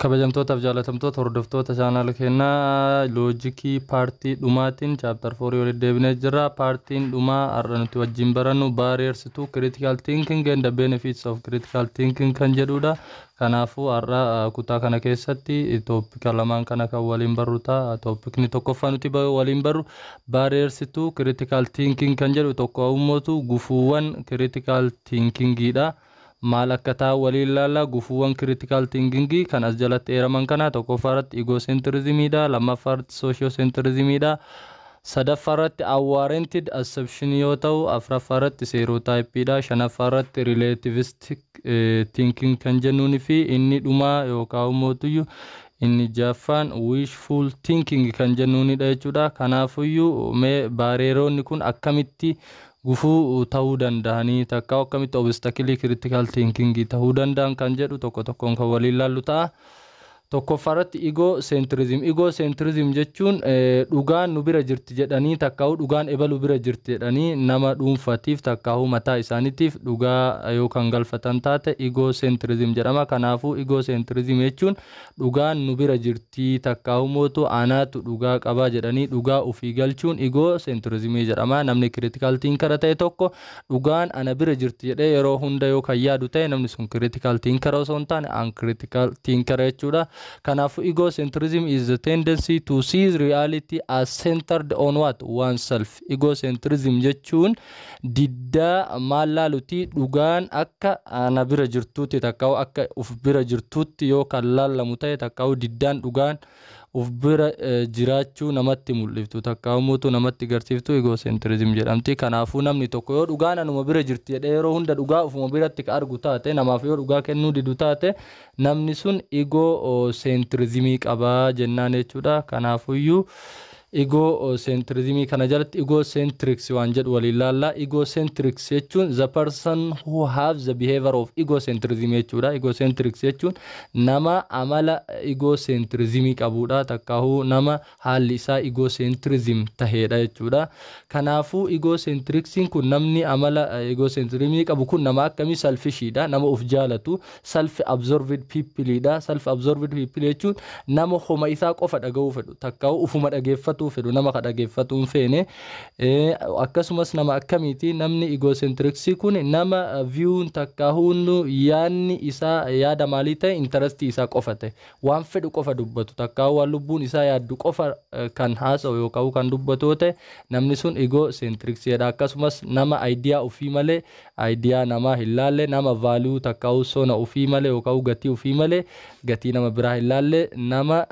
kabajamtootaaf jaalatamtoota hordoftoota chaanaala keenyaa loojikii paartii dhumaatiin chapter 4 walitti deebinee jirra. Paartiin dhumaa har'a nuti wajjin barannu barriers to critical thinking and the benefits of critical thinking kan jedhudha. Kanaafuu har'a kutaa kana keessatti toopika lamaan kana kan waliin barru ta'a. Toopikni tokkoffaa nuti waliin barru barriers to critical thinking kan jedhu tokko ummatu gufuuwwan critical thinkingidha. maal akka ta'u waliin ilaalla. Gufuuwwan critical thinking kan as jalatti eeraman kana tokkoffaarratti egocentrismidha, lammaffaarratti sociocentrismidha, sadaffaarratti unwarranted assumption yoo ta'u, afuraffaarratti stereotypeidha, shanaffaarratti relativistic thinking kan jennuuni fi inni dhumaa yookaan mootuyyuu inni jaffaan wishful thinking kan jennuunidha jechuudha. Kanaafuyyuu mee barreeroonni kun akkamitti gufuu ta'uu danda'anii takka akkamitti obstacle critical thinking ta'uu danda'an kan jedhu tokko tokkoon kan waliin ilaallu ta'a. Tokkoffaarratti egocentrism jechuun dhugaan nu bira jirti jedhanii takkaa'u dhugaan ebalu bira jirti jedhanii nama dhuunfatiif takkaa'u mataa isaaniitiif dhugaa yookaan galfatan taate egocentrism jedhama. Kanaafuu egocentrism jechuun dhugaan nu bira jirti takkaa'u mootu anaatu dhugaa qabaa jedhanii dhugaa ofii galchuun egocentrism jedhama. Namni critical thinker ta'e tokko dhugaan ana bira jirti jedhee yeroo hunda yoo kan yaadu ta'e namni sun critical thinker osoo hin taane uncritical thinker jechuudha. Kanaafuu egocentrism is the tendency to see reality as centered on what oneself. Egocentrism jechuun diddaa maal laaluti dhugaan akka ana bira jirtuutti takkaa'u akka uf bira jirtuutti yoo kan laallamu ta'e takkaa'u diddaan dhugaan uf bira jiraachuu namatti mul'iftu takkaa'u mootu namatti garsiiftu egocentrism jedhamti. Kanaafuu namni tokko yoo dhugaan anuma bira jirti jedhee yeroo hunda dhugaa ufuma biratti ka argu taate namaaf yoo dhugaa kennuu didu taate namni sun egocentrism qabaa jennaan jechuudha. Kanaafuyyuu egocentrism kana jalatti egocentrics waan jedhu waliin ilaalla. Egocentrics jechuun the person who have the behavior of egocentrism jechuudha. Egocentrics jechuun nama amala egocentrism qabudha takkaa'u nama haalli isaa egocentrism taheedha jechuudha. Kanaafuu egocentrics kun namni amala egocentrism qabu kun nama akkamii selfishidha, nama of jaalatu, self absorbed peopleidha. Self absorbed people jechuun nama homa isaa qofa dhaga'uu fedhu takkaa'u ufuma dhageeffatu fedhu nama ka dhageeffatu hin feene. Akkasumas nama akkamiiti namni egocentrics kun nama view takkaa'u yaanni isaa yaada maalii ta'e interest isaa qofa ta'e waan fedhu qofa dubbatu takkaa'u waan lubbuun isaa yaaddu qofa kan haasa'u yookaan kan dubbatu ta'e namni sun egocentrics jedha. Akkasumas nama idea ofii malee idea namaa hin laalle, nama value takkaa'u sona ofii malee yookaan gatii ofii malee gatii nama biraa hin laalle, nama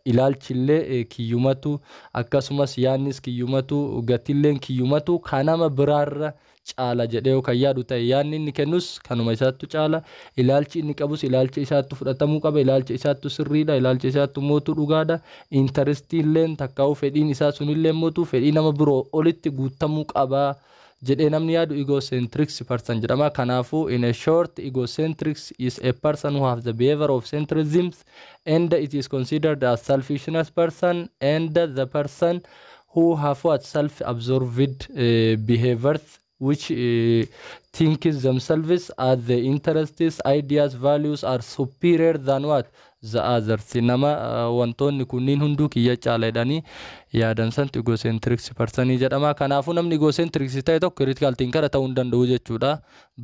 ilaalchillee kiyyumatu akkasumas yaannis kiyyumatu gatiilleen kiyyumatu kanama biraarra caala jedhee yookaan yaadu ta'e yaanni inni kennus kanuma isaattu caala, ilaalchi inni qabus ilaalcha isaattu fudhatamuu qaba, ilaalcha isaattu sirriidha, ilaalcha isaattu mootu dhugaadha, interestiilleen takkaa'u fedhiin isaa sunillee mootu fedhii nama biroo olitti guutamuu qaba jedhee namni yaadu egocentrics person jedhama. Kanaafuu in a short egocentrics is a person who has the behavior of centrism and it is considered as selfishness person, and the person who have what self-absorbed behaviors which think themselves as the interests, ideas, values are superior than what the others. Nama wantoonni kunniin hunduu kiyya caalaadhanii yaadan santu egocentrics person jedhama. Kanaafuu namni egocentrics ta'e tokko critical thinker ta'uu hin danda'u jechuudha.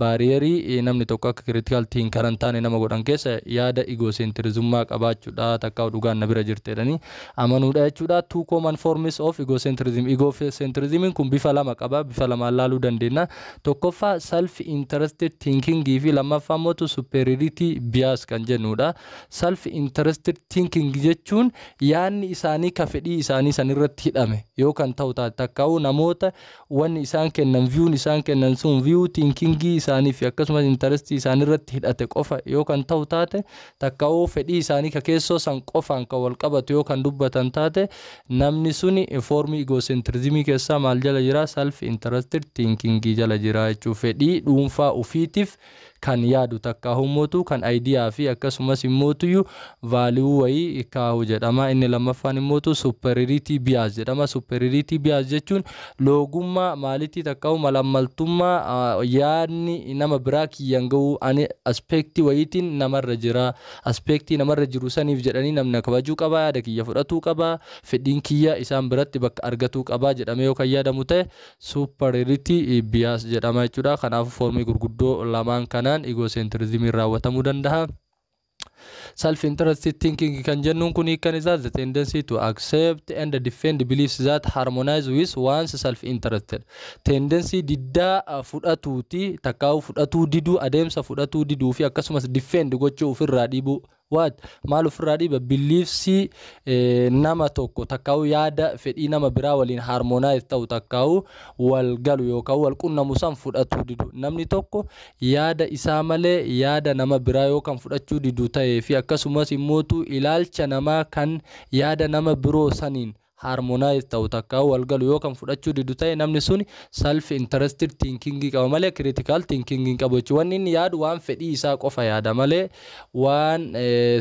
Baariyerii namni tokko akka critical thinker hin taane nama godhan keessa yaada egocentrismummaa qabaachuudha takkaa'u dhugaan na bira jirtedhanii amanuudha jechuudha. Two common forms of egocentrism. Egocentrism kun bifa lama qaba, bifa lamaan laaluu dandeenya. Tokkoffaa self interested thinking fi lammaffaa immoo superiority bias kan jennudha. Self interested thinking jechuun yaanni isaanii ka fedhii isaanii sanirratti hidhame yoo kan ta'u taate takkaa'u namoota wanni isaan kennan view'n isaan kennan sun view thinking isaanii fi akkasumas interest isaanirratti hidhate qofa yoo kan ta'u taate takkaa'u fedhii isaanii ka keessoo san qofaan kan wal qabatu yoo kan dubbatan taate namni suni formii egocentrism keessaa maal jala jira? Self interested thinking jala jira jechuu fedhii dhuunfaa ufiitiif kan yaadu takkaa'u mootu kan idea fi akkasumas immootu value wayii kaa'u jedhama. Inni lammaffaan immootu superiority bias jedhama. Superiority bias jechuun loogummaa maalitii takka'u malammaltummaa yaadni nama biraa kiyyan ga'u ani aspektii wayitiin namarra jira aspektii namarra jiru saniif jedhanii namni kabajuu qaba yaada kiyya fudhatuu qaba fedhiin kiyya isaan biratti bakka argatuu qaba jedhamee yoo kan yaadamu ta'e superiority bias jedhama jechuudha. Kanaafuu foormii gurguddoo lamaan kanaan egocentrism raawwatamuu danda'a. Self-interested thinking kan jennuun kun kan isaa the tendency to accept and defend beliefs that harmonize with one's self-interested. Tendency diddaa fudhatuuti takkaa'u fudhatuu diduu adeemsa fudhatuu diduu fi akkasumas defend gochuu ofirraa dhiibuu. What maal ofirraa dhiiba beliefs nama tokko takkaa'u yaada fedhii nama biraa waliin harmonize ta'u takkaa'u wal galu yookaan wal qunnamu san fudhatuu didu. Namni tokko yaada isaa malee yaada nama biraa yookaan fudhachuu didu ta'ee fi akkasumas immoo ilaalcha namaa kan yaada nama biroo saniin harmonize ta'u takkaa'u wal galu yookaan fudhachuu didu ta'e namni sun self interested thinking qaba malee critical thinking qabu jechuudha. Wanni inni yaadu waan fedhii isaa qofa yaada malee waan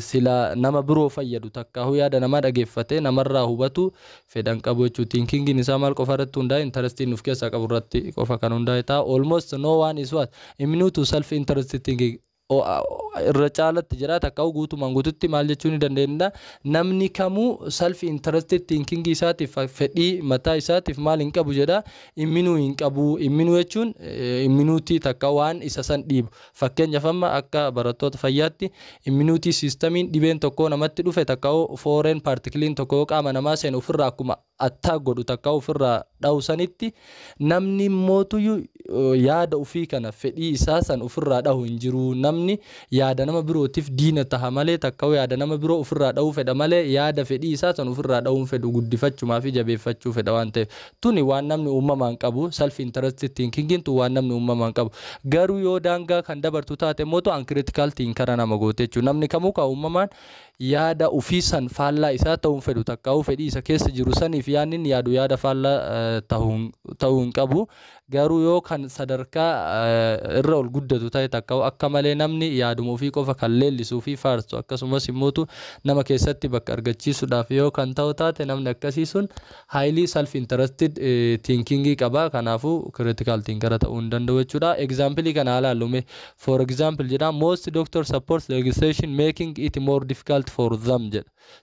sila nama biroo fayyadu takkaa'u yaada nama dhageeffatee namarraa hubatu fedhan qabu jechuudha. Thinking isaa maal qofa irratti hundaa'e interest nuuf keessaa qabu irratti qofa kan hundaa'e ta'a. Almost no one is what immune to self interested thinking. Irra caalatti jira takkaa'u guutumaan guututti maal jechuu ni dandeenya namni kamuu self interested thinking isaatiif fedhii mataa isaatiif maal hin qabu jedha imminuu hin qabu. Imminuu jechuun imminuutii takka waan isa san dhiibu fakkeenyaaf amma akka barattoota fayyaatti imminuutii siistamiin dhibeen tokko namatti dhufe takkaa'u foreign particle tokko qaama namaa seen ofirraa akkuma attack godhu takkaa'u ofirraa dhawu sanitti namni mootuyyuu yaada ofii kana fedhii isaa san ofirraa dhahu hin jiru. Namni yaada nama birootiif diina taha malee takka'u yaada nama biroo ofirraa dhahuu fedha malee yaada fedhii isaa san ofirraa dhahuun fedhu guddifachuumaa fi jabeeffachuu fedha waan ta'eef tuni waan namni uumamaan qabu self interested thinking tu waan namni uumamaan qabu. Garuu yoo daangaa kan dabartu taate mootu uncritical thinker nama goote jechuudha. Namni kamuu ka uumamaan yaada ofii san faallaa isaa ta'uun fedhu takka'u fedhii isa keessa jiru saniif yaadni yaadu yaada faallaa ta'uu hin qabu. Garuu yoo kan sadarkaa irra ol guddatu ta'e takka'u akka malee namni yaaduma ofii qofa kan leellisuu fi faarsu akkasumas immoo nama keessatti bakka argachiisuudhaaf yoo kan ta'u taate namni akkasii sun highly self interested thinking qaba. Kanaafuu critical thinker ta'uu hin danda'u jechuudha. Example kana ilaalume for example jedha most doctors support legislation making it more difficult for them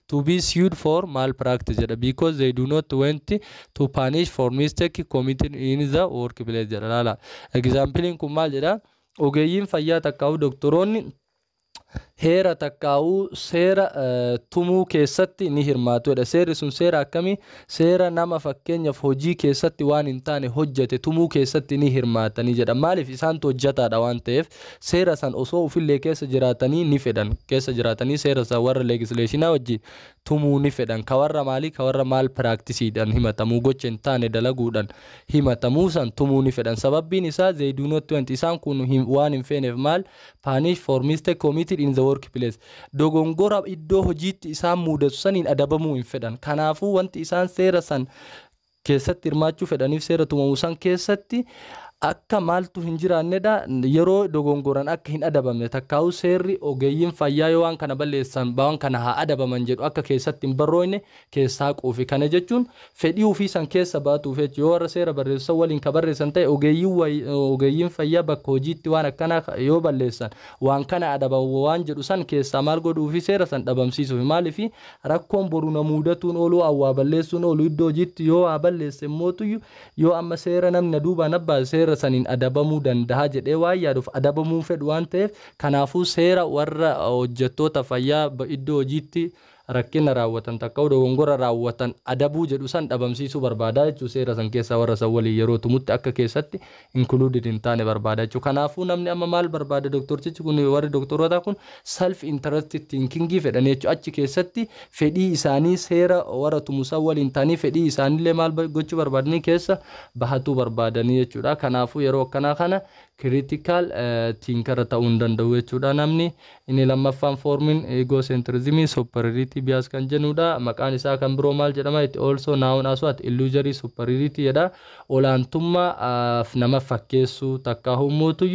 to be sued for malpractice because they do not want to punish for mistake committed in the workplace. Example kun maal jedha ogeeyyiin fayyaa takkaa'u doktoroonni heera takkaa'u seera tumuu keessatti ni hirmaatu jedha. Seerri sun seera akkamii? Seera nama fakkeenyaaf hojii keessatti waan hin taane hojjete tumuu keessatti ni hirmaatanii jedha. Maaliif isaantu hojjetaadha waan ta'eef seera san osoo ufillee keessa jiraatanii ni fedhan keessa jiraatanii seera san warra legislationaa wajjin tumuu ni fedhan. Ka warra maalii ka warra maal practiceedhaan himatamuu gocha hin taane dalaguudhaan himatamuu san tumuu ni fedhan. Sababbiin isaa they do not want isaan kun waan hin feeneef maal punish for mistake committed in the workplace. Dogongora iddoo hojiitti isaan mudatu saniin adabamuu hin fedhan. Kanaafuu wanti isaan seera san keessatti hirmaachuu fedhaniif seera tumamuu san keessatti akka maaltu hin jiraannedha yeroo dogongoran akka hin adabamne takkaa'u seerri ogeeyyiin fayyaa yoo waan kana balleessan waan kana haa adabaman jedhu akka keessatti hin barroone keessaa quufi. Kana jechuun fedhii ofii san keessa baatuuf jechuudha. Yoo warra seera barreessan waliin ka barreessan ta'e ogeeyyiin fayyaa bakka hojiitti waan akkana yoo balleessan waan kana adabamu waan jedhu san keessaa maal godhuufi seera san dhabamsiisuuf. Maaliif rakkoon boru na mudatuun ooluu awwaa balleessuun ooluu iddoo hojiitti yoo haa balleesse mootuyyuu yoo amma seera namni duubaan abbaa seera saniin adabamuu danda'a jedhee waan yaaduuf adabamuu fedhu waan ta'eef kanaafuu seera warra hojjettoota fayyaa iddoo hojiitti rakkina raawwatan takka'u dogongora raawwatan adabuu jedhu san dhabamsiisuu barbaada jechuudha. Seera san keessa warra san waliin yeroo tumutti akka keessatti included hin taane barbaada jechuudha. Kanaafuu namni amma maal barbaada doktortichi kun warri doktoroota kun self interested thinking fedhan jechuudha. Achi keessatti fedhii isaanii seera warra tumusan waliin taanii fedhii isaaniillee maal gochuu barbaadanii keessa bahatuu barbaadanii jechuudha. Kanaafuu yeroo akkanaa kana critical thinker ta'uu danda'u jechuudha namni. Inni lammaffaan forming egocentrism superiority bias kan jennudha. Maqaan isaa kan biroo maal jedhama? It also known as what? Illusory superiority jedha. Olaantummaa nama fakkeessuu takka hummuutu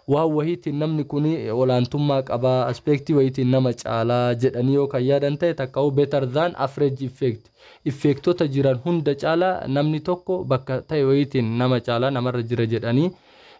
waan wahiitiin namni kun olaantummaa qaba aspektii wahiitiin nama caalaa jedhanii yoo kan yaadan ta'e takka better than average effect. Effektota jiran hunda caalaa namni tokko bakka ta'e wayiitiin nama caalaa namarra jira jedhanii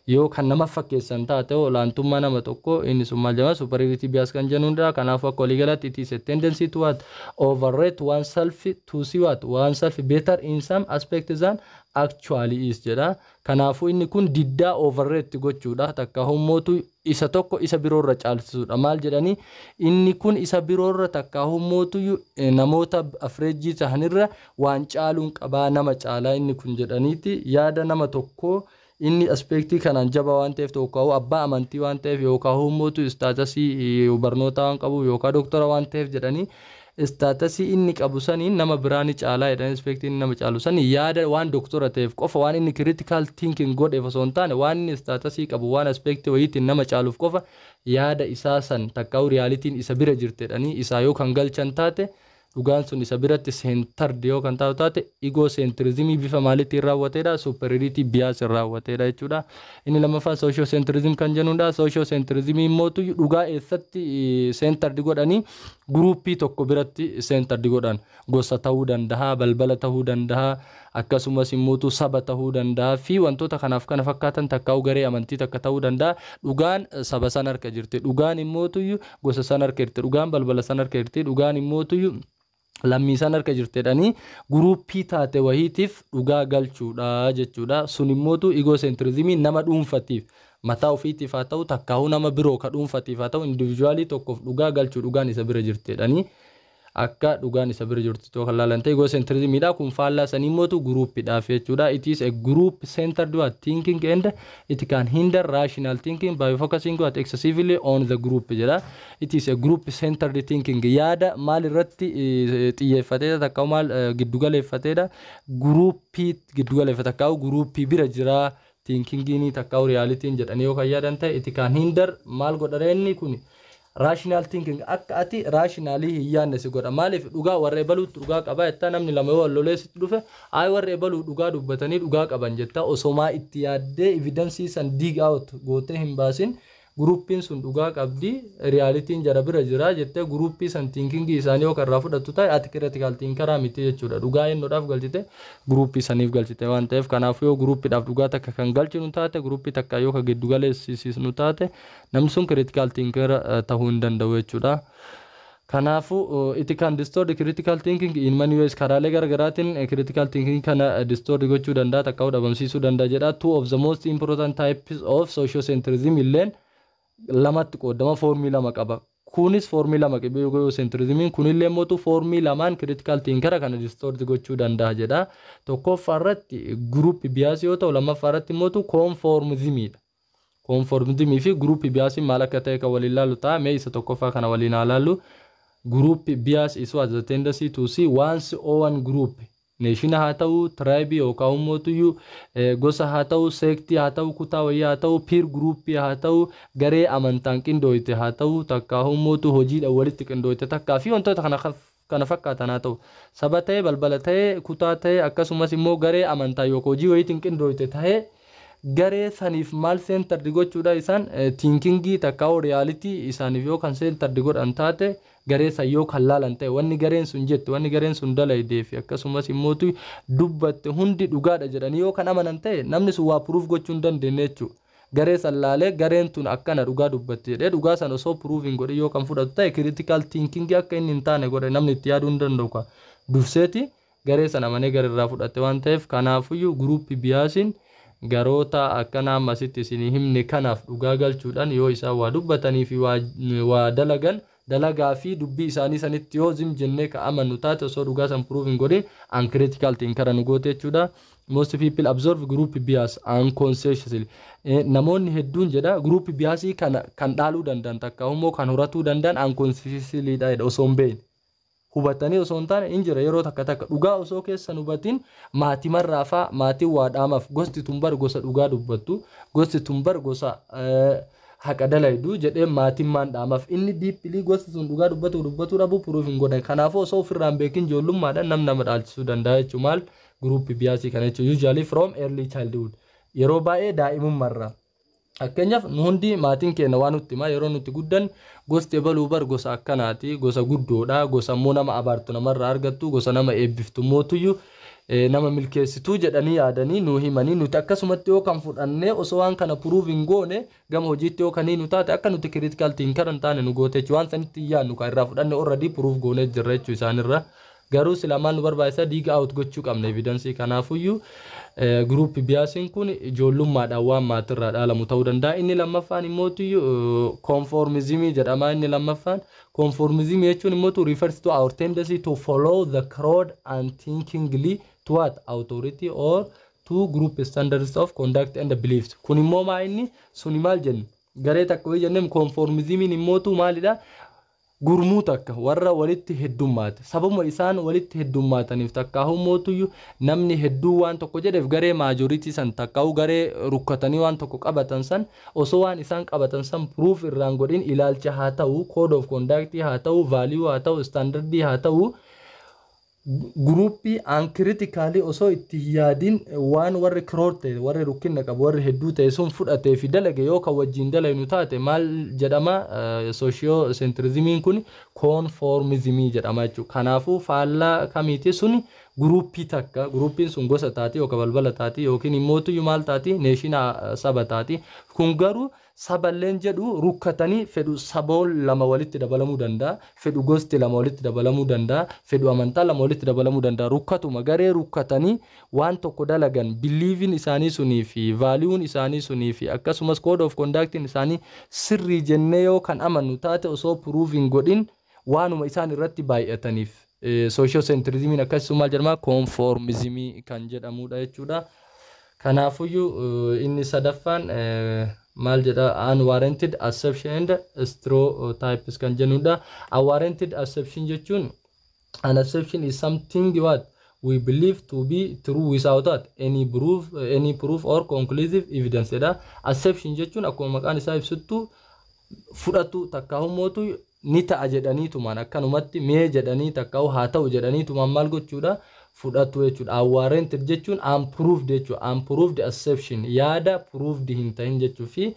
yoo kan nama fakkeessan taate olaantummaa nama tokko inni sun maal jedhama? Superiority bias kan jennudha. Kanaafuu akka waliigalaatti it is a tendency to what? Overrate oneself to see what? Oneself better in some aspects than actually is jedha. Kanaafuu inni kun diddaa overrate gochuudha. Takka hummootu isa tokko isa biroorra caalchisuudha. Maal jedhanii? Inni kun isa biroorra takka hummootu namoota average ta'anirra waan caaluun qabaa nama caalaa inni kun jedhaniiti yaada nama tokko inni aspektii kanaan jaba waan ta'eef tokko abbaa amantii waan ta'eef yookaan hummootu istaatasii barnoota waan qabu yookaan doktora waan ta'eef jedhanii istaatasii inni qabu saniin nama biraani caalaa jedhanii aspektii inni nama caalu sanii yaada waan doktora ta'eef qofa waan inni critical thinking godheef osoo hin taane waan inni istaatasii qabu waan aspektii wayiitiin nama caaluuf qofa yaada isaa san takka realitiin isa bira jirtedhanii isaa yoo kan galchan taate dhugaan sun isa biratti centered yoo kan taate egocentrism bifa maaliitiin raawwateedha? Superiority bias raawwateedha jechuudha. Inni lammaffaan sociocentrism kan jennudha. Sociocentrism immoo dhugaa eessatti centered godhanii groupii tokko biratti centered godhan gosa ta'uu danda'a, balbala ta'uu danda'a, akkasumas immoo saba ta'uu danda'a fi wantoota kanaaf kana fakkaatan takka garee amantii takka ta'uu danda'a. Dhugaan saba san harka jirti, dhugaan immoo gosa san harka jirti, dhugaan balbala san harka jirti, dhugaan immoo lammiisan harka jirtedhanii guruupii taate wahiitiif dhugaa galchuudha jechuudha. Sun immoo egocentrism nama dhuunfatiif mataa ofiitiif haa ta'u takkaa'uu nama biroo ka dhuunfatiif haa ta'u individuaalii tokkoof dhugaa galchuu dhugaan isa bira jirtedhanii akka dhugaan isa bira jirtu tokko laalan ta'e egocentrismidha. Kun faallaa sanii immoo guruupiidhaaf jechuudha. It is a group centered thinking and it can hinder rational thinking by focusing excessively on the group jedha. It is a group centered thinking yaada maal irratti xiyyeeffateedha takka maal giddugaleeffateedha? Guruupii giddugaleeffate takka guruupii bira jira thinkingiin takka realitiin jedhanii yoo kan yaadan ta'e it can hinder maal godhareenni kun rational thinking akka ati rationally hiyyaanne si godha. Maaliif dhugaa warra ebaluutti dhugaa qaba jetta namni lama yoo walloleessitti dhufe ay warra ebaluu dhugaa dubbatanii dhugaa qaban jetta osomaa itti yaaddee evidence san dig out gootee hin baasin guruupiin sun dhugaa qabdi realitiin jara bira jira jettee guruupii san thinking isaanii yoo karraa fudhattu ta'e ati critical thinker miti jechuudha. Dhugaa yennoodhaaf galchite guruupii saniif galchite waan ta'eef kanaafuu yoo guruupiidhaaf dhugaa takka kan galchinu taate guruupii takka yoo ka giddu galeessisnu taate namni sun critical thinker ta'uu hin danda'u jechuudha. Kanaafuu it can distort critical thinking in many ways karaalee garaagaraatiin critical thinking kana distort gochuu danda'a takka dhabamsiisuu danda'a jedha. Two of the most important types of sociocentrism illeen lamatti qoodama foormii lama qaba. Kunis foormii lama qaba egocentrism kunillee mootu foormii lamaan critical thinker kana distort gochuu danda'a jedha. Tokkoffaarratti group bias yoo ta'u lammaffaarratti mootu conformismidha. Conformism fi group bias maal akka ta'e kan waliin ilaallu ta'a. Mee isa tokkoffaa kana waliin ilaallu. Group bias is what the tendency to see one's own group. Nation haa ta'u, tribe yookaan ummatuyyuu gosa haa ta'u, sektii haa ta'u, kutaa wayii haa ta'u, peer group haa ta'u, garee amantaan qindooyte haa ta'u, takka ummatu hojiidhaan walitti qindooyte takkaa fi wantoota kana fakkaatan haa ta'u. Saba ta'e, balbala ta'e, kutaa ta'e akkasumas immoo garee amantaa yookaan hojii wayiitiin qindooyte ta'e garee saniif maal centered gochuudha isaan thinkingii takka reality isaaniif yoo kan centered godhan taate garee san yoo kan laalan ta'e wanni gareen sun jette wanni gareen sun dalaydee fi akkasumas immoo dubbatte hundi dhugaadha jedhanii yoo kan amanan ta'e namni sun waa proof gochuu hin dandeenye jechuudha. Garee san laalee gareen tun akkana dhugaa dubbatte jedhee dhugaa san osoo proving godhe yoo kan fudhatu ta'e critical thinking akka inni hin taane godhe namni itti yaaduu hin danda'u ka durseeti garee san amanee garirraa fudhatte waan ta'eef kanaafuyyuu group biasin garoota akkana ammasitti isinii himne kanaaf dhugaa galchuudhaan yoo isaan waa dubbatanii fi waa dalagan dalagaa fi dubbii isaanii sanitti yoo zim jennee ka amannu taate osoo dhugaa san proving godhin uncritical thinker nu goote jechuudha. Most people absorb group bias unconsciously. Namoonni hedduun jedha group biasii kan dhaaluu danda'an takka immoo kan horatuu danda'an unconsciously dha osoo hin beekne. hubatanii osoo hin taane injira yeroo takka takka dhugaa osoo keessan hubatin maatii marraafaa maatii waadhaamaaf gosti tun bar gosa dhugaa dubbattu gosti tun bar gosa haqa dalaydu jedhee maatiin maan dhaamaaf inni diippilii gosti sun dhugaa dubbatu dhabu puruuf hin godhan kanaafuu osoo ofirraan beekin ijoollummaadhaan nama dhaalchisuu danda'a jechuun maal guruuppi biyaasii kana jechuun usually from early childhood yeroo baay'ee daa'imummaarraa akkeenyaaf nu hundi maatiin keenya waan nutti himaa yeroo nuti guddan gosti baluu bar gosa akkanaati gosa guddoodha gosa immoo nama abaartu namarraa argattu gosa nama eebbiftu mootuyyuu nama milkeessituu jedhanii yaadanii nu himanii nuti akkasumatti yoo kan fudhannee osoo waan kana puruuf hin goone gama hojiitti yoo kanii nu taate akka nuti critical thinker hin taane nu goote jechuun waan sanitti yaadnu kan irraa fudhanne already puruuf goonee jirra jechuu isaanirra garuu silamaan nu barbaachisa diiga out gochuu qabna evidensii kanaafuyyuu group biyaasiin kun ijoollummaadhaan waan maatirraa dhaalamu ta'uu danda'a inni lammaffaan immootu conformism jedhama inni lammaffaan conformism jechuun immootu refers to our tendency to follow the crowd unthinkingly to what authority or to group standards of conduct and beliefs kun immoo maa inni suni maal jennu garee takka jennem conformism immootu maalidha gurmuu takka warra walitti heddummaate sababuma isaan walitti heddummaataniif takkaa'u mootuyyuu namni hedduu waan tokko jedheef garee majority san takkaa'u garee rukkatanii waan tokko qabatan san osoo waan isaan qabatan san proof irraan godhin ilaalcha haa ta'u code of conduct haa ta'u value haa ta'u standard haa ta'u gruupii uncritically osoo itti yaadin waan warri crowd warri rukkinna qabu warri hedduu ta'e sun fudhatee fi dalage yoo kan wajjin dalaynu taate maal jedhama socio centrismiin kun conformism jedhama jechuudha kanaafuu faallaa kamiiti sun gruupii takka gruupiin sun gosa taati yookaan balbala taati yookiin immootu maal taati neeshina saba taati kun garuu saballeen jedhu rukkatanii fedhu sabool lama walitti dabalamuu danda'a fedhu gosti lama walitti dabalamuu danda'a fedhu amantaa lama walitti dabalamuu danda'a rukkatuma garee rukkatanii waan tokko dalagan believing isaanii sunii fi value'n isaanii sunii fi akkasumas code of conduct'n isaanii sirrii jennee yoo kan amannu taate osoo proving godhin waanuma isaan irratti baay'ataniif social centrism akkasumas jedhama conformism kan jedhamudha jechuudha kanaafuyyuu inni sadaffaan maal jedha unwarranted assumption and stereotypes kan jennudha unwarranted assumption jechuun an assumption is something what we believe to be true without that any proof or conclusive evidence jedha assumption jechuun akkuma maqaan isaa ibsuttu fudhatu takkaa'u mootu ni ta'a jedhaniitumaan akkanumatti mee jedhanii takkaa'u haa ta'u jedhaniitumaan maal gochuudha fudhatu jechuudha unwarranted jechuun unproved jechuudha unproved assumption yaada proved hin ta'in jechuu fi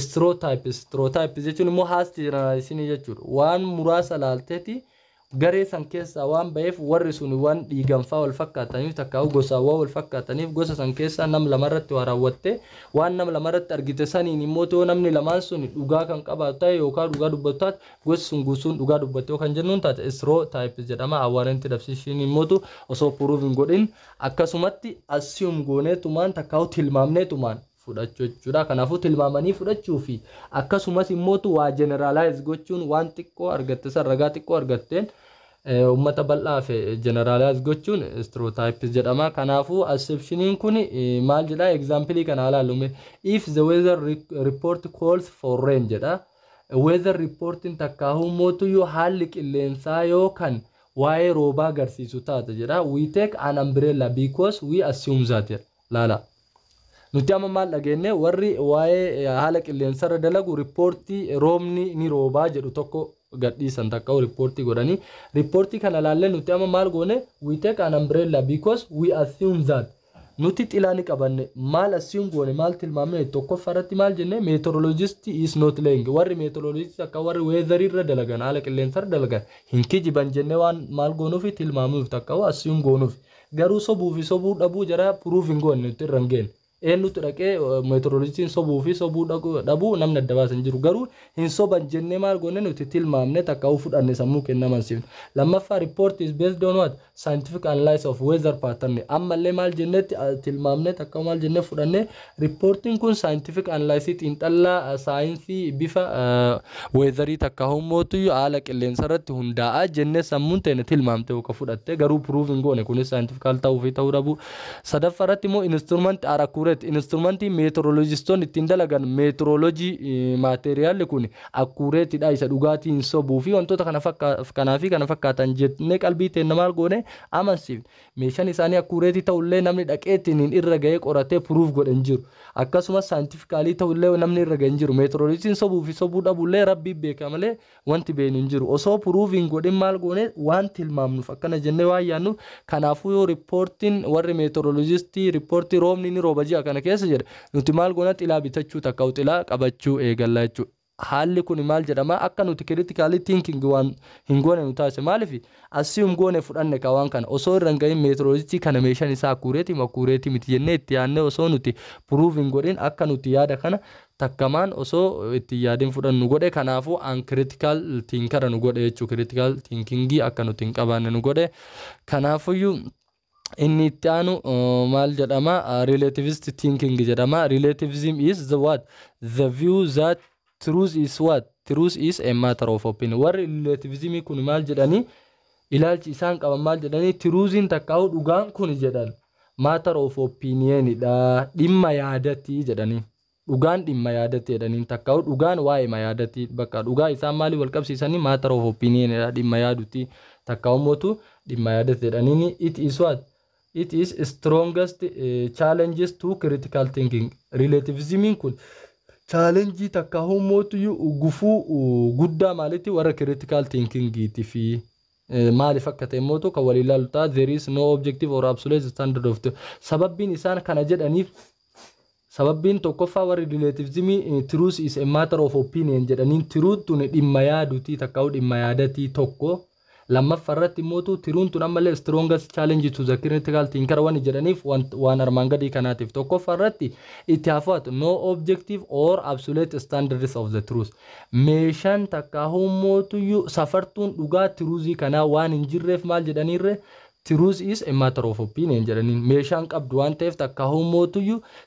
stereotypes jechuun immoo haasti generalizing jechuudha waan muraasa laalteeti garee san keessaa waan ba'eef warri sun waan dhiiganfaa wal fakkaataniif takkaa'u gosaawwan wal fakkaataniif gosa san keessaa nam lamarratti waa raawwatte waan nam lamarratti argite saniin immoo ta'uu namni lamaan sun dhugaa kan qabaatu ta'e yookaan dhugaa dubbatu taate gosi sun guutuun dhugaa dubbatu kan jennuun taate stereotypes jedhama unwarranted assumption immoo osoo proof hin godhin akkasumatti assume gooneetumaan takkaa'u tilmaamneetumaan fudhachuu jechuudha kanaafuu tilmaamanii fudhachuu fi akkasumas immoo waa generalize gochuun waan xiqqoo argatte san ragaa xiqqoo argatteen ummata bal'aa fi generalize gochuun stereotypes jedhama kanaafuu assumptioniin kun maal jedha example kana ilaalume if the weather report calls for rain jedha weather reporting takkaa'u mootu haalli qilleensaa yookaan waa'ee roobaa agarsiisu taate jedha we take an umbrella because we assume that laala nuti amma maal dhageenne warri waa'ee haala qilleensarra dalagu riippoortii roobni ni roobaa jedhu tokko gadhiisan takkaa'u riippoortii godhanii riippoortii kana laallee nuti amma maal goone we take an umbrella because we assume that nuti xilaani qabanne maal assume goone maal tilmaamne tokkoffaratti maal jenne meteorologist is not lying warri meteorologist akka warri weather irra dalagan haala qilleensarra dalagan hin kijiban jenne waan maal goonuuf tilmaamuuf takkaa'u assume goonuuf garuu sobuu fi sobuu dhabuu jara proving goone nuti irra hin geenne eenyutu dhaqee meteorolojistiin sobuu fi sobuu dhabuu namni adda baasan jiru garuu hin soban jennee maal goone nuti tilmaamne takkaa'u fudhanne sammuu kennaman siif lammaffaa report is based on what scientific analysis of weather pattern ammallee maal jennetti tilmaamne takkaa'u maal jennee fudhanne reporting kun scientific analysis xiinxallaa saayinsii bifa weatherii takkaa'u mootu haala qilleensa irratti hundaa'a jennee sammuun teene tilmaamte yookaan fudhatte garuu proving goone kunis scientific ta'uu fi ta'uu dhabu sadaffaratti immoo instrument are accurate accurate instrument meteorologistoonni ittiin dalagan meteorology material kun accurate dha isa dhugaatiin sobuu fi wantoota kana fakkaatan jennee qalbii teenya maal goone amansiif meeshaan isaanii accurate ta'ullee namni dhaqeetiin irra ga'ee qoratee proof godhan jiru akkasumas scientifically ta'ullee namni irra ga'an jiru meteorology sobuu fi sobuu dhabullee rabbii beeka malee wanti beenu hin jiru osoo proving godhin maal goone waan tilmaamnuuf akkana jennee waan yaannu kanaafuu yoo reportiin warri meteorologistii reportii roobni ni rooba ji'a kana keessa jedhe nuti maal goona xilaa bitachuu takka xilaa qabachuu eegallaa jechuudha. Haalli kun maal jedhama akka nuti critically thinking waan hin goone nu taasise maaliif assume goone fudhanne ka waan kana osoo irra gahin meteorologistii kana meeshaan isaa accurate miti jennee itti yaadne osoo nuti proving godhin akka nuti yaada kana takkamaan osoo itti yaadin fudhannu godhe kanaafuu an critical thinker nu godhe jechuu critical thinking akka nuti hin qabaanne nu godhe kanaafuyyuu inni itti aanu maal jedhama relativist thinking jedhama. Relativism is the what the view that truth is what truth is a matter of opinion. Warri relativism kun maal jedhani ilaalchi isaan qaban maal jedhani truthing takkaa'u dhugaan kun jedhan matter of opinion dha dhimma yaadati jedhani dhugaan dhimma yaadati jedhani takkaa'u dhugaan waa'ee ma yaadati bakka dhugaa isaan maali wal qabsiisani matter of opinion dha dhimma yaaduti takkaa'u mootu dhimma yaadati jedhani it is what it is strongest challenges to critical thinking. Relativism kun challenge takkaa'u mootu gufuu guddaa maaliti warra critical thinking giiti fi maaliif akka ta'e mootu kan walii ilaalutaa there is no objective or absolute standard of the sababbiin isaan kana jedhaniif sababbiin tokkoffaa warri relativism truth is a matter of opinion jedhaniin truth tun dhimma yaaduti takkaa'u dhimma yaadati tokko lammaffarratti mootu tiruun tun ammallee strongest challenge to the critical thinker waan jedhaniif waan armaan gadii kanaatiif tokkoffarratti itti hafuat no objective or absolute standards of the truth meeshaan takkaa'u mootu safartuun dhugaa tiruuzii kanaa waan hin jirreef maal jedhaniirre truth is a matter of opinion jedhaniin meeshaan qabdu waan ta'eef takkaa'u mootu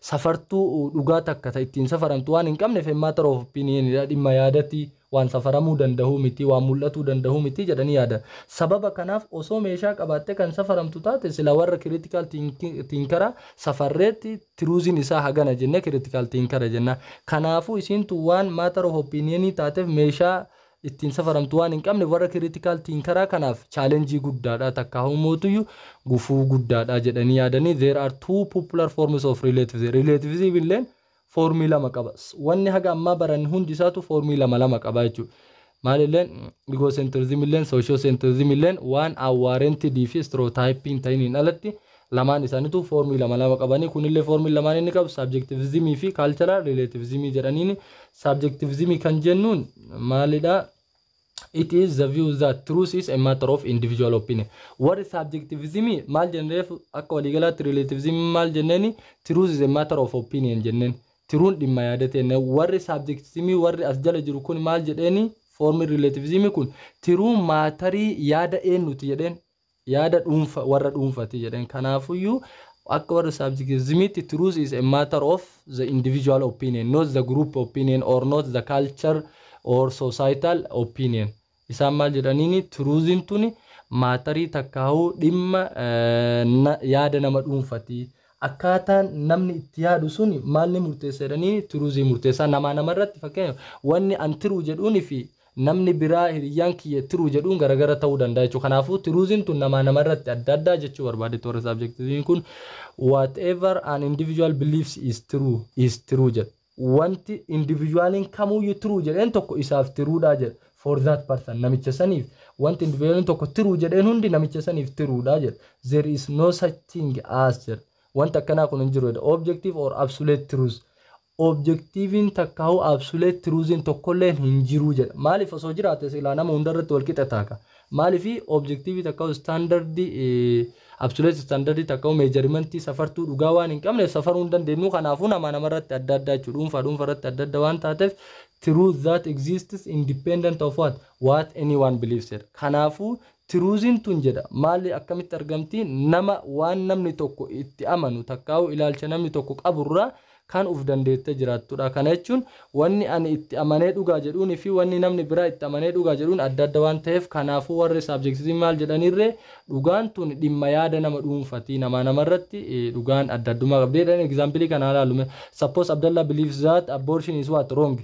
safartuu dhugaa takka ittiin safaramtu waan hin qabneef a matter of opinion dhimma yaadati waan safaramuu danda'u miti waan mul'atuu danda'u miti jedhanii yaada sababa kanaaf osoo meeshaa qabaatte kan safaramtu taate sila warra critical thinkera safarreetti truuzin isaa hagana jenne critical thinkera jenna kanaafuu isiintu waan matter of opinion taateef meeshaa ittiin safaramtu waan hin qabne warra critical thinkera kanaaf challenge guddaadha takkaa'u mootu gufuu guddaadha jedhanii yaadanii there are two popular forms of relativism illeen formula qaba wanni haga amma baran hundi isaatu formula lama qaba jechuudha maalilleen egocentrism illeen sociocentrism illeen waan warranted fi stereotyping ta'iniin alatti lamaan isaaniitu formula lama qabanii kunillee formula lamaan inni qabu subjectivism fi cultural relativism jedhaniin subjectivism kan jennuun maalidha it is the view that truth is a matter of individual opinion. What is subjectivism? Mal jennee akka waliigalaatti relativism maal jenneeni truth is a matter of opinion jenneen tiruun dhimma yaadateenne warri subjectivism warri as jala jiru kun maal jedheeni formi relativism kun tiruun maatarii yaada eenyuti jedheen yaada dhuunfa warra dhuunfati jedheen kanaafuyyuu akka warra subjectivismitti truth is a matter of the individual opinion not the group opinion or not the culture or societal opinion. Isaan maal jedhaniini truuzin tuni maatarii takkaa'u dhimma yaada nama dhuunfati akkaataan namni itti yaadu suni maalni murteessa jedhanii truuzii murteessaa namarratti fakkeenya wanni an tiruu jedhuuni fi namni biraa hiriyyaan kiyya tiruu jedhuun garagara ta'uu danda'a jechuudha kanaafuu truuzin tun namarratti adda addaa jechuu barbaade toora subjectivism kun whatever an individual believes is true jedha wanti individualin kamuyyuu true jedheen tokko isaaf tiruudha jedha for that person namicha saniif wanti individualin tokko true jedheen hundi namicha saniif tiruudha jedha there is no such thing as jedha wanta akkanaa kun hin jiru objective or absolute truth objectivin takkaa'u absolute truthin tokkollee hin jiru jedha maaliif osoo jiraate silaa nama hundarratti wal qixa taaka maaliif objective takkaa'u standard absolute standard takkaa'u measurement safartuu dhugaa waan hin qabne safaruu hin dandeenyu kanaafuu namarratti adda addaa jechuudha dhuunfarratti adda adda waan taateef truth that exists independent of what anyone believes kanaafuu truuzin tun jedha maali akkamitti argamti nama waan namni tokko itti amanu takkaa'u ilaalcha namni tokko qaburraa kan uf dandeette jiraattuudha. Kana jechuun wanni ani itti amanee dhugaa jedhuun fi wanni namni biraa itti amanee dhugaa jedhuun adda adda waan ta'eef kanaafuu warri subjectivism maal jedhanirree dhugaan tun dhimma yaada nama dhuunfaatii namarratti dhugaan adda addummaa qabdi. Example kana ilaalume suppose Abdallah believes that abortion is what wrong.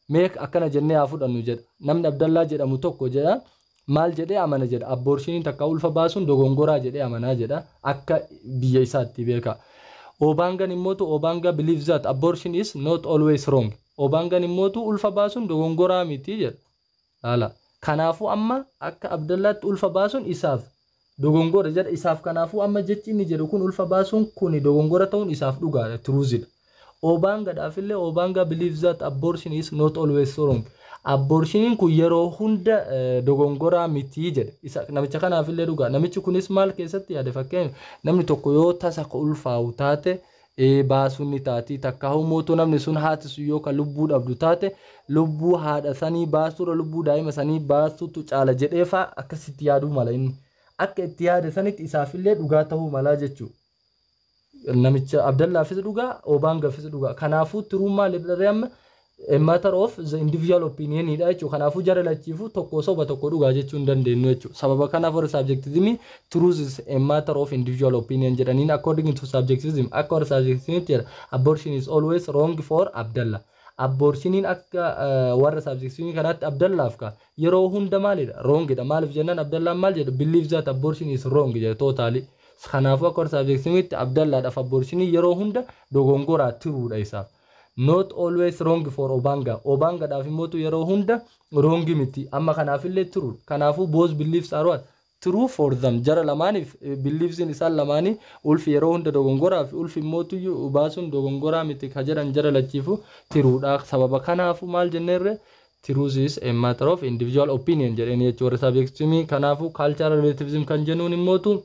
Meek akkana jennee haa fudhannu jedha. Namni Abdallah jedhamu tokko jedha maal jedhee amana jedha. Abortioniin takka ulfa baasuun dogongoraa jedhee amanaa jedha. Akka biyya isaatti beeka. Obangan immootu Obanga believes that abortion is not always wrong. Obangan immootu ulfa baasuun dogongoraa miti jedha. Laala. Kanaafuu amma akka Abdallaatti ulfa baasuun isaaf dogongora jedha. Isaaf kanaafuu amma jechi inni jedhu kun ulfa baasuun kun dogongora ta'uun isaaf dhugaadha. Truuzidha. Obanga daafillee Obanga believes that abortion is not always wrong. Abortion kun yeroo hunda dogongora miti jedha. Isa namicha kanaafillee dhugaa. Namichi kunis maal keessatti yaade fakkeenya namni tokko yoo tasa ka ulfaa'u taate baasuun ni taati takka humootu namni sun haati sun yoo ka lubbuu dhabdu taate lubbuu haadha sanii baasuudha lubbuu daa'ima sanii baasuutu caala jedheefaa akkasitti yaaduu mala inni. Akka itti yaade sanitti isaafillee dhugaa ta'uu malaa jechuudha. Namicha Abdallaafis dhugaa Obangaafis dhugaa. Kanaafuu tirummaa lidharee amma a matter of the individual opinion ida jechuudha. Kanaafuu jara lachiifuu tokko soba tokko dhugaa jechuu hin dandeenyu jechuudha. Sababa kanaaf warra subjectivism truth is a matter of individual opinion jedhaniin according to subjectivism akka warra subjectivism jedha abortion is always wrong for Abdallah. Abortioniin akka warra subjectivism kanaatti Abdallaaf ka yeroo hunda maalidha wrongidha. Maaliif jennaan Abdallah maal jedha believes that abortion is wrong jedha totally. Kanaafuu akka warra subjectivism Abdallaadhaaf abortionii yeroo hunda dogongoraa tiruudha isaaf. Not always wrong for Obanga. Obanga daaf immoo yeroo hunda wrong miti. Amma kanaafillee true. Kanaafuu both beliefs are what? True for them. Jara lamaaniif beliefs in isaan lamaanii ulfi yeroo hunda dogongoraa fi ulfi immoo baasuun dogongoraa miti ka jedhan jara lachiifu tiruudha. Sababa kanaafuu maal jenneerre truth is a matter of individual opinion jedhanii jechuudha. Subjectivism kanaafuu cultural relativism kan jennuun immoo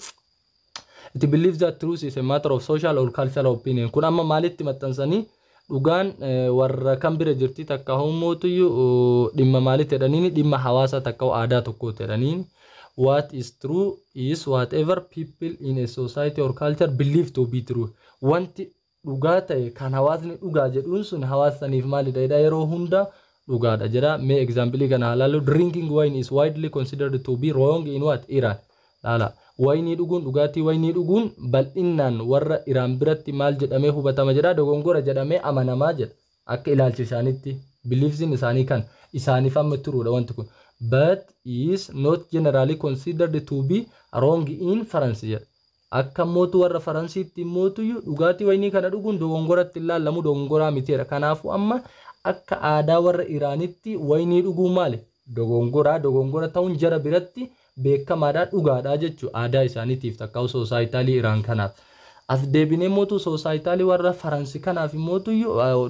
it believes that truth is a matter of social or cultural opinion. Kun amma maalitti maxxansanii dhugaan warra kan bira jirti takka humootu dhimma maalitti jedhaniin dhimma hawaasa takka aadaa tokkooti jedhaniin what is true is whatever people in a society or culture believe to be true. Wanti dhugaa ta'e kan hawaasni dhugaa jedhuun sun hawaasaniif maalidha yeroo hunda dhugaadha jedha. Mee example kana halaalu drinking wine is widely considered to be wrong in what Iran. Laala wayinii dhuguun dhugaatii wayinii dhuguun bal'innaan warra Iraan biratti maal jedhamee hubatama jedha dogongora jedhamee amanamaa jedha akka ilaalcha isaaniitti beliefs isaanii kan isaaniif amma turuudha wanti kun but is not generally considered to be wrong in France jedha akka mootu warra Faransiitti mootu dhugaatii wayinii kana dhuguun dogongoratti ilaalamu dogongoraa mitiidha. Kanaafuu amma akka aadaa warra Iraanitti wayinii dhuguu maali dogongora ta'uun jara biratti beekamaadha dhugaadha jechuudha aadaa isaaniitiif takka soosaayitalii Iraan kanaaf. As deebinee mootu soosaayitalii warra Faransi kanaaf mootu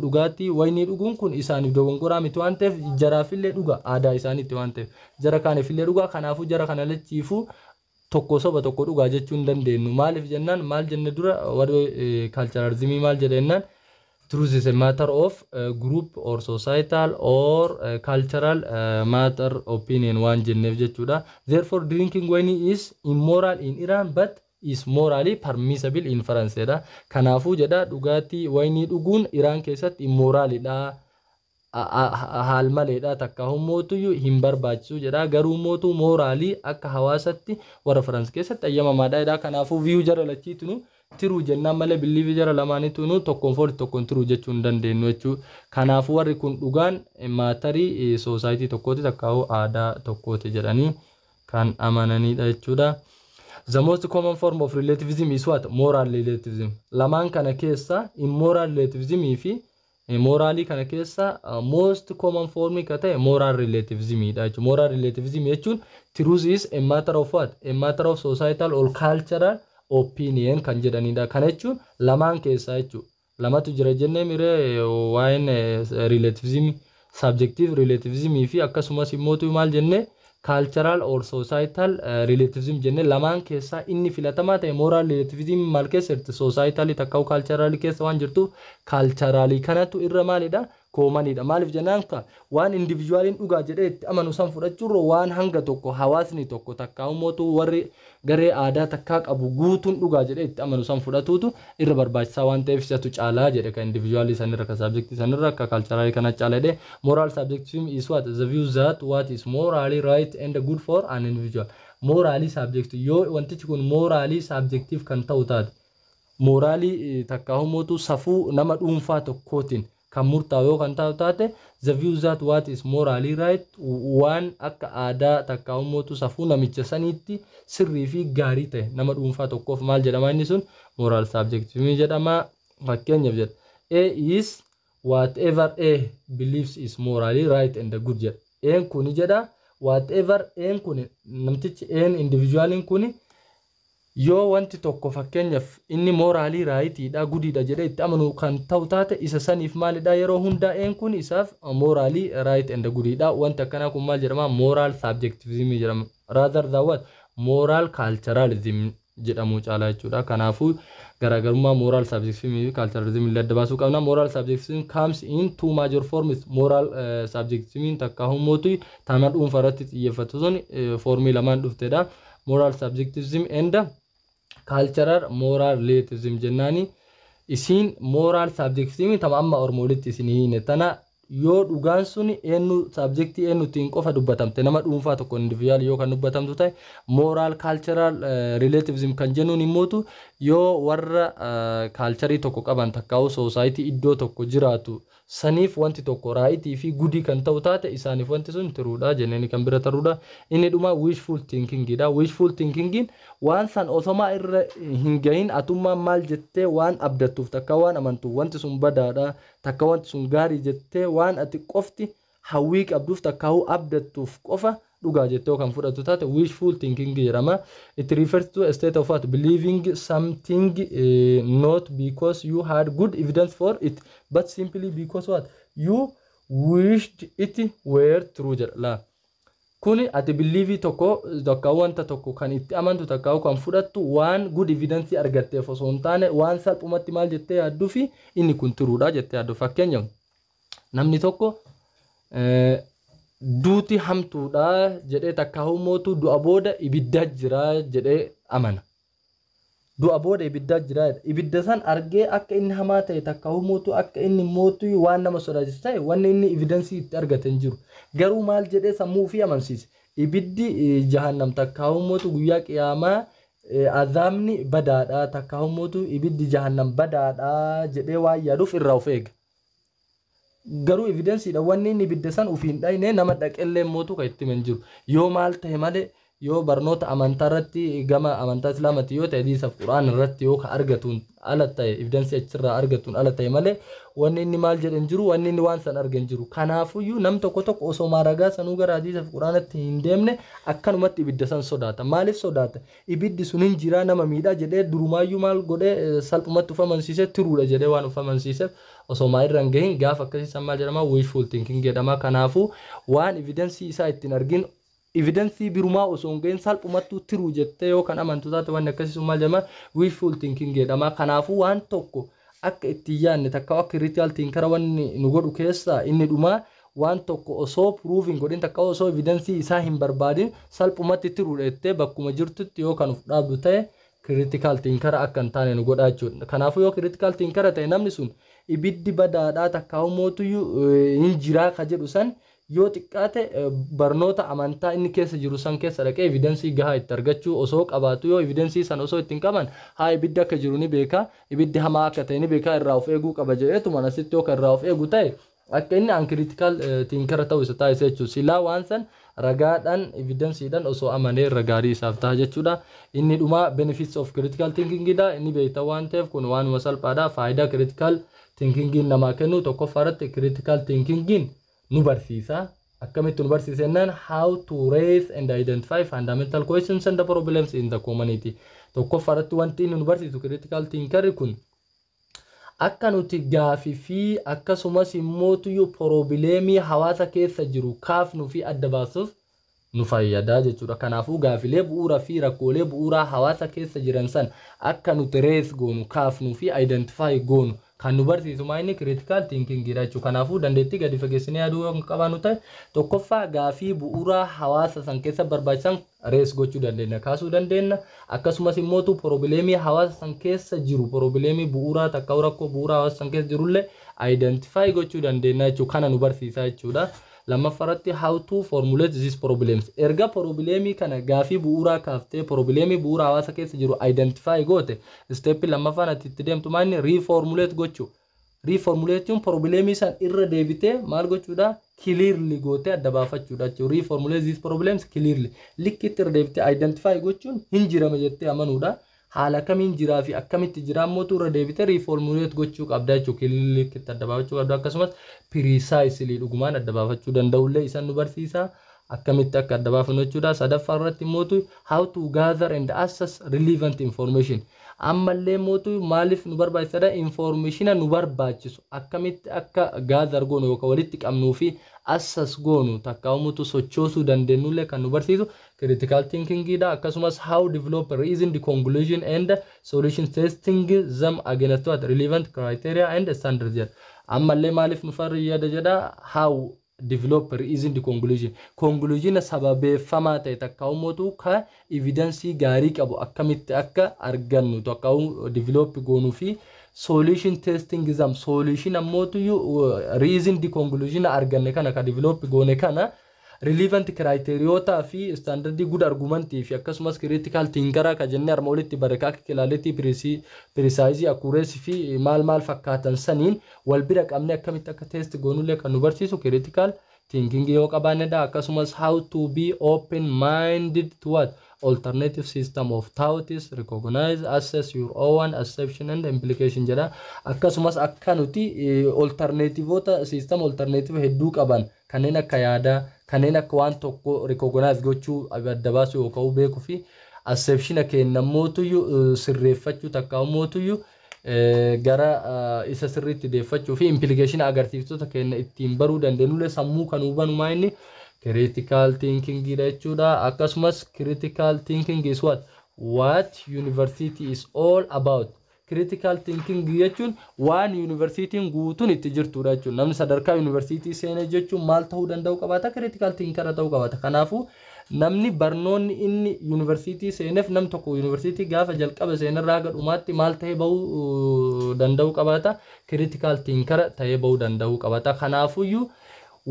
dhugaatii wayinii dhuguun kun isaaniif dogongoraa miti waan ta'eef jaraafillee dhuga aadaa isaaniitti waan ta'eef jara kaaniifillee dhuga. Kanaafuu jara kana lachiifuu tokko soba tokko dhugaa jechuu hin dandeenyu. Maaliif jennaan maal jenne dura warri culturalism maal jedhennaan truth is a matter of group or societal or cultural matter opinion one jenneef jechuudha. Therefore drinking wine is immoral in Iran but is morally permissible in France jedha. Kanaafuu jedha dhugaatii wayinii dhuguun Iraan keessatti immoralidha haal maleedha takka humootu hin barbaachisu jedha. Garuu mootu moraalii akka hawaasatti warra France keessatti ayyamamaadha jedha. Kanaafuu view jara lachiitunu tiru jennaan malee believe jara lamaanitu tokkoon foorti tokkoon tiru jechuu hin dandeenyu jechuudha. Kanaafuu warri kun dhugaan maatarii society tokkooti takkaa'u aadaa tokkooti jedhanii kan amananidha jechuudha. The most common form of relativism is what? Moral relativism. Lamaan kana keessa immoral relativism fi moralii kana keessa most common form ka ta'e moral relativism dha jechuudha. Moral relativism jechuun truth is a matter of what? A matter of societal or cultural opinion kan jedhanidha. Kana jechuun lamaan keessaa jechuudha. Lamatu jira jennee miree waa'een relativism subjective relativism fi akkasumas immoo maal jennee cultural or societal relativism jennee lamaan keessaa inni filatamaa ta'e moral relativism maal keessatti societal takka cultural keessa waan jirtu cultural kanatu irra maalidha koomanidha. Maaliif jennaan waan individualiin dhugaa jedhee itti amanu san fudhachuurra waan hanga tokko hawaasni tokko takkaa ummatu warri garee aadaa takkaa qabu guutuun dhugaa jedhee itti amanu san fudhatuutu irra barbaachisaa waan ta'eef isatu caalaa jedhe kan individualii sanirra ka subjectii sanirra akka culturalii kana caaladhe. Moral subjectivism is what the view that what is morally right and good for an individual. Morally subjective yoo wantichi kun morally subjective kan ta'u taate morally takkaa ummatu safuu nama dhuunfaa tokkootiin kan murtaa'u yoo kan ta'u taate the view that what is morally right waan akka aadaa takkaa ummatu safuu namicha saniitti sirrii fi gaarii ta'e nama dhuunfaa tokkoof maal jedhama inni sun moral subjectivism jedhama. Fakkeenyaaf jedha A is whatever A believes is morally right and good jedha. A kun jedha whatever A kun namtichi A individualin kun yoo wanti tokko fakkeenyaaf inni morally rightidha goodidha jedhee itti amanu kan ta'u taate isa saniif maalidha yeroo hunda A kun isaaf morally right and goodidha. Wanti akkanaa kun maal jedhama moral subjectivism jedhama rather than what moral culturalism jedhamu caalaa jechuudha. Kanaafuu garaagarummaa moral subjectivism fi culturalism illee adda baasuu qabna. Moral subjectivism comes in two major forms. Moral subjectivism takka humootu tama dhuunfaa irratti xiyyeeffatu sun formii lamaan dhuftedha. Moral subjectivism and cultural moral relativism jennaani. Isin moral subjectivism tama amma ormoolitti isin hiine tana yoo dhugaan sun eenyu subjectii eenyutiin qofa dubbatamte nama dhuunfaa tokko individual yoo kan dubbatamtu ta'e moral cultural relativism kan jennuun immootu yoo warra culturii tokko qaban takkaa'u society iddoo tokko jiraatu saniif wanti tokko raayitii fi gudii kan ta'u taate isaaniif wanti sun tiruudha jenneeni kan bira taruudha. Inni dhuma wishful thinkingidha. Wishful thinkingiin waan san osomaa irra hin gahin atummaan maal jettee waan abdattuuf takka waan amantuuf wanti sun badaadha takka wanti sun gaarii jettee waan ati qofti hawwii qabduuf takkaa'u abdattuuf qofa dhugaa jettee kan fudhatu taate wishful thinking jedhama. It refers to a state of what believing something not because you had good evidence for it but simply because what you wished it were true jedha. Kuni ati believe tokko takkaa'u wanta tokko kan itti amantu takkaa'u kan fudhattu waan good evidence argatteef osoo hin taane waan salphumatti maal jettee yaadduu fi inni kun tiruudha jettee yaaddu. Fakkeenyaaf namni tokko duuti hamtuudha jedhee takkaa'u mootu du'a booda ibidda jira jedhee amana. Du'a booda ibidda jira ibidda san argee akka inni hamaa ta'e takkaa'u mootu akka inni mootu waan nama sodaachisu ta'e wanni inni evidence itti argate hin jiru. Garuu maal jedhee sammuu fi amansiise ibiddi jahannam takkaa'u mootu guyyaa qiyaamaa azaabni badaadha takkaa'u mootu ibiddi jahannam badaadha jedhee waan yaaduuf irraa of eega. Garuu evidence dha wanni inni ibidda san ufiin dhayne nama dhaqellee mootu kan itti hin jiru. Yoo maal ta'e malee yoo barnoota amantaa irratti gama amantaa islaamati yoo ta'e hadiisaaf quraan irratti yoo ka argatuun ala ta'e evidence achirraa argatuun ala ta'e malee wanni inni maal jedhan jiru wanni inni waan san argan jiru. Kanaafuyyuu nam tokko tokko osoo maaragaa sanuu gara hadiisaaf quraanatti hin deemne akkanumatti ibidda san sodaata. Maaliif sodaata? Ibiddi sun hin jiraa nama miidhaa jedhee durumaayyuu maal godhee salphumatti uf amansiisee tiruudha jedhee waan uf amansiiseef osoo maa irra hin gahin gaafa akkasii san maal jedhama wishful thinking jedhama. Kanaafuu waan evidence isaa ittiin argin evidence birumaa osoo hin gahin salphumattuu tiruu jettee yoo kan amantu taate waan akkasii sun maal jedhama wishful thinking jedhama. Kanaafuu waan tokko akka itti yaadne takka akka critical thinker wanni nu godhu keessaa inni dhumaa waan tokko osoo proving godhin takka osoo evidence isaa hin barbaadin salphumatti tiruudha jettee bakkuma jirtutti yoo kan uf dhaabdu ta'e critical thinker akka hin taane nu godha jechuudha. Kanaafuu yoo critical thinker ta'e namni sun ibiddi badaadhaa takka mootu hin jiraa ka jedhu san yoo xiqqaate barnoota amantaa inni keessa jiru san keessa dhaqee evidence gahaa itti argachuu osoo qabaatu yoo evidence san osoo ittiin qaban haa ibiddi akka jiru ni beeka ibiddi hamaa akka ta'e ni beeka irraa of eeguu qaba jedheetuma asitti yoo kan irraa of eegu ta'e akka inni uncritical thinker ta'u isa taasisa jechuudha. Silaa waan san ragaadhaan evidenceedhaan osoo amanee irra gaarii isaaf ta'a jechuudha. Inni dhuma benefits of critical thinking dha. Inni beekta waan ta'eef kun waanuma salphaadha. Faayidaa critical thinking namaa kennu tokkoffaarratti critical thinking nu barsiisa. Akkamitti nu barsiisa jennaan how to raise and identify fundamental questions and the problems in the community. Tokkoffaarratti wanti nu barsiisu critical thinker kun akka nuti gaafii fi akkasumas immoo probleemii hawaasa keessa jiru kaafnu fi adda baasuuf nu fayyada jechuudha. Kanaafuu gaafilee bu'uuraa fi rakkoolee bu'uuraa hawaasa keessa jiran san akka nuti raise goonu kaafnu fi identify goonu kan nu barsiisu maayini critical thinking jechuudha. Kanaafuu dandeettii gadi fageessinee yaaduu qabaannu ta'e tokkoffaa gaafii bu'uuraa hawaasa san keessa barbaachisan rees gochuu dandeenya kaasuu dandeenya akkasumas immoo probleemii hawaasa san keessa jiru probleemii bu'uuraa takka rakkoo bu'uuraa hawaasa san keessa jirullee identify gochuu dandeenya jechuudha. Kana nu barsiisa jechuudha. Lamaffaratti how to formulate these problems erga problemii kana gaafii bu'uuraa kaaftee problemii bu'uuraa hawaasa keessa jiru identify goote step lamaffaan ati itti deemtu maanni reformulate gochuu. Reformulation problemii san irra deebitee maal gochuudha clearly goote adda baafachuudha jechuudha. Reformulate these problems clearly likkitti irra deebitee identify gochuun hin jirame jettee amanuudha. Haala kamiin jiraa fi akkamitti jiraa mootu irra deebitee reformulate gochuu qabda jechuudha. Likkitti adda baafachuu qabda akkasumas precisely dhugumaan adda baafachuu danda'ullee isan nu barsiisa. Akkamitti akka adda baafannu jechuudha. Sadaffaa irratti mootu how to gather and access relevant information. Ammallee mootu maaliif nu barbaachisadha information nu barbaachisu akkamitti akka gather goonu yookaan walitti qabnuu fi access goonu takka umutu sochoosuu dandeenyullee kan nu barsiisu critical thinking dha. Akkasumas how develop reason the conclusion and solution testing them against what relevant criteria and standards. Ammallee maaliif nu fayyada jedha how develop reason the conclusion sababeeffamaa ta'e takka umutu ka evidence gaarii qabu akkamitti akka argannu takka develop goonuu fi solution testing exam solution ammotu reason the conclusion arganne kana ka develop goone kana relevant criteria fi standard good argument fi akkasumas critical thinker ka jenne arma walitti baraka clarity precise accuracy fi maal fakkaatan saniin wal bira qabne akkamitti akka test goonulle kan nu barsiisu critical thinking yoo qabaanedha. Akkasumas how to be open minded to what alternative system of thoughts recognize assess your own assumption and implication jedha. Akkasumas akka nuti alternative system alternative hedduu qaban kanneen akka yaada kanneen akka waan tokko recognize gochuu adda baasuu yookaan beekuu fi assumption kennamootu sirreeffachuu takka mootu gara isa sirriitti deeffachuu fi implication agarsiiftota kenna ittiin baruu dandeenyullee sammuu kan hubanu maayini critical thinking jechuudha. Akkasumas critical thinking is what university is all about. Critical thinking jechuun waan university guutuun itti jirtudha jechuudha. Namni sadarkaa university seenee jechuun maal ta'uu danda'u qabaata critical thinker ta'uu qabaata. Kanaafuu namni barnoonni inni university seeneef nam tokko university gaafa jalqaba seenarraa gadhumaatti maal ta'ee bahuu danda'u qabaata critical thinker ta'ee bahuu danda'u qabaata. Kanaafuu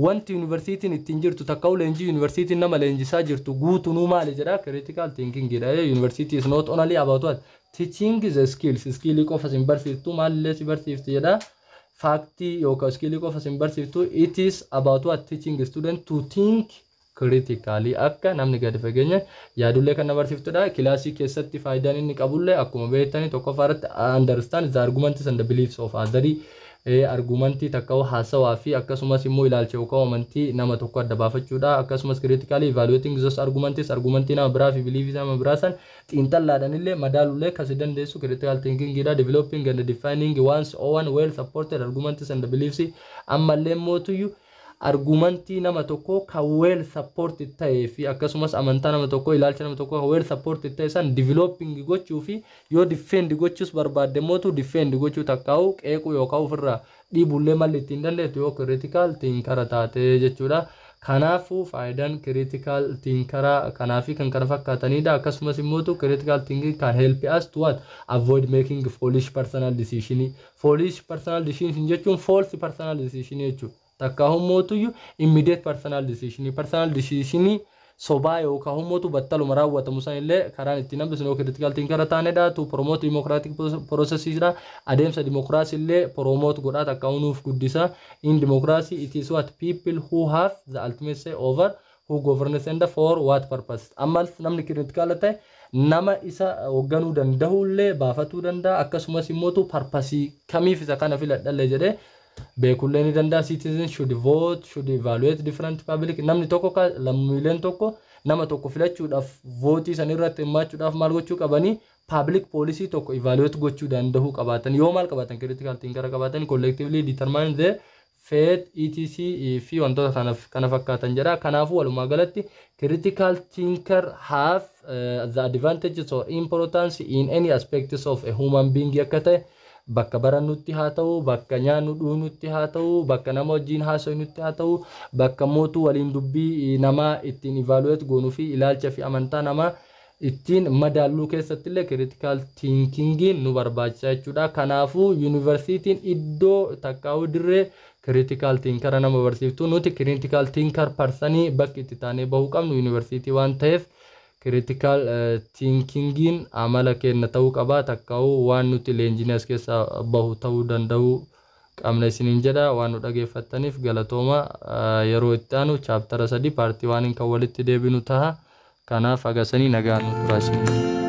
wanti university ittiin jirtu takka leenjii university nama leenjisaa jirtu guutunuu maali jedha critical thinking jedha. University is not only about what teaching the skill qofa sin barsiiftu maalillee si barsiifti jedha. Facti yookaan skill qofa sin barsiiftu it is about what teaching student to think critically akka namni gadi fageenya yaadullee kan barsiiftudha. Kilaasii keessatti faayidaan inni qabullee akkuma beektanii tokkoffaa irratti understand the arguments and the beliefs of others argumentii takka haasawaa fi akkasumas immoo ilaalcha yookaan amantii nama tokko adda baafachuudha. Akkasumas critically evaluating those argumentii nama biraa fi beliefs nama biraa san xiinxallaadhaan illee madaalullee kasi dandeessu critical thinking dha. Developing and defining one's own well supported arguments and beliefs ammallee mootu argumentii nama tokko ka well supported ta'ee fi akkasumas amantaa nama tokko ilaalcha nama tokko ka well supported ta'e san developing gochuu fi yoo defend gochuus barbaadde mootu defend gochuu takkaa'u qeequu yookaan ofirraa dhiibullee malli ittiin dandeettu yoo critical thinker taate jechuudha. Kanaafuu faayidaan critical thinker kanaafi kan kana fakkaatanidha. Akkasumas immoo critical thinking can help us to what avoid making foolish personal decision. Foolish personal decision jechuun false personal decision jechuudha. Takka humootu immediate personal decision sobaa yookaan humootu battaluma raawwatamu sanillee karaan ittiin hambisnu critical thinker taanedha. To promote democratic processes adeemsa democracy illee promote godhaa takka hunuuf guddisa. In democracy it is what people who have the ultimate say over who governs and for what purpose. Ammal namni critical ta'e nama isa hoogganuu danda'ullee baafatuu danda'a. Akkasumas immoo purpose kamiif isa kana filadhalle jedhee beekulleen danda'a. Citizens should vote, should evaluate different public. Namni tokko ka lammiileen tokko nama tokko filachuudhaaf votii san irratti hirmaachuudhaaf maal gochuu qabanii public policy tokko evaluate gochuu danda'uu qabaatan. Yoo maal qabaatan critical thinker qabaatan collectively determine the fate etc fi wantoota kana fakkaatan jedha. Kanaafuu walumaa galatti critical thinker have the advantages or importance in any aspects of a human being akka ta'e bakka barannutti haa ta'u bakka nyaannu dhuunutti haa ta'u bakka nama wajjin haasofnutti haa ta'u bakka mootu waliin dubbii namaa ittiin evaluate goonuu fi ilaalcha fi amantaa namaa ittiin madaaluu keessatti illee critical thinking nu barbaachisa jechuudha. Kanaafuu yuunivarsiitiin iddoo takkaa'uu dirree critical thinker nama barsiiftu nuti critical thinker parsanii bakki itti taanee bahuu qabnu yuunivarsiitii waan ta'eef critical thinkingin amala kenna ta'uu qaba. Takkaa'uu waan nuti leenjinees keessa bahu ta'uu danda'u qabna isiniin jedha. Waan nu dhageeffattaniif galatooma. Yeroo itti aanu chaptara 3 paartii waan kan walitti deebinu ta'a. Kanaaf agasanii nagaan nu turaasin.